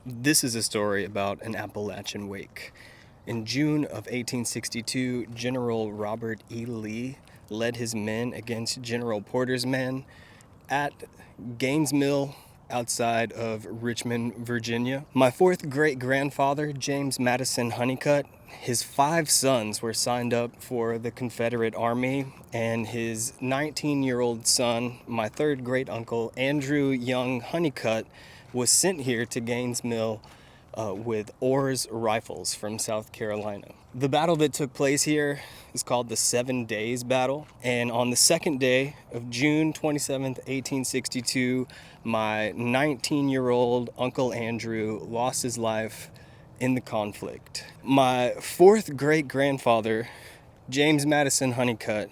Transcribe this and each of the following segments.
This is a story about an Appalachian wake. In June of 1862, General Robert E. Lee led his men against General Porter's men at Gaines Mill outside of Richmond, Virginia. My fourth great-grandfather, James Madison Honeycutt, his 5 sons were signed up for the Confederate Army, and his 19-year-old son, my third great-uncle, Andrew Young Honeycutt, was sent here to Gaines Mill with Orr's rifles from South Carolina. The battle that took place here is called the 7 Days Battle, and on the second day of June 27th, 1862, my 19-year-old Uncle Andrew lost his life in the conflict. My fourth great-grandfather, James Madison Honeycutt,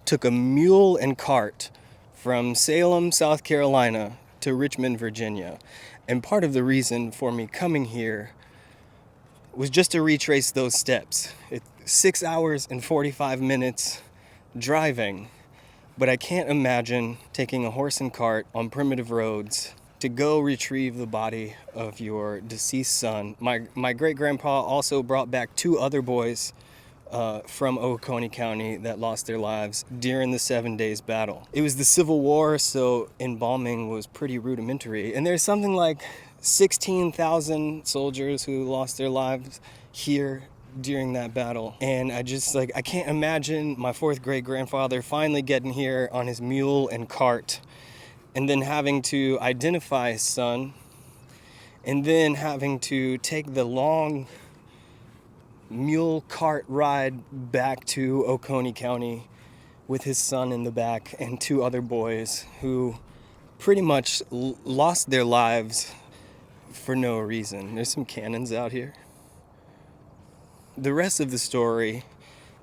took a mule and cart from Salem, South Carolina to Richmond, Virginia. And part of the reason for me coming here was just to retrace those steps. It's 6 hours and 45 minutes driving, but I can't imagine taking a horse and cart on primitive roads to go retrieve the body of your deceased son. My great-grandpa also brought back 2 other boys from Oconee County that lost their lives during the 7 Days Battle. It was the Civil War, so embalming was pretty rudimentary. And there's something like 16,000 soldiers who lost their lives here during that battle. And I can't imagine my fourth great-grandfather finally getting here on his mule and cart, and then having to identify his son, and then having to take the long mule cart ride back to Oconee County with his son in the back and 2 other boys who pretty much lost their lives for no reason. There's some cannons out here. The rest of the story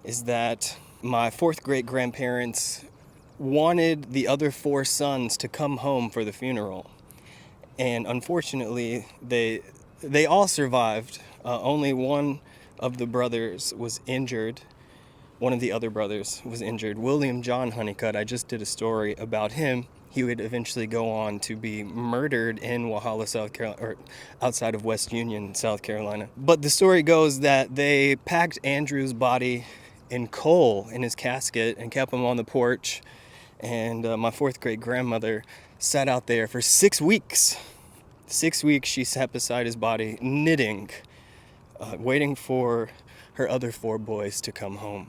is that my fourth great-grandparents wanted the other 4 sons to come home for the funeral. And unfortunately, they all survived. Only one of the brothers was injured. One of the other brothers was injured. William John Honeycutt, I just did a story about him. He would eventually go on to be murdered in Walhalla, South Carolina, or outside of West Union, South Carolina. But the story goes that they packed Andrew's body in coal in his casket and kept him on the porch. And my fourth great-grandmother sat out there for 6 weeks. 6 weeks she sat beside his body, knitting, waiting for her other 4 boys to come home.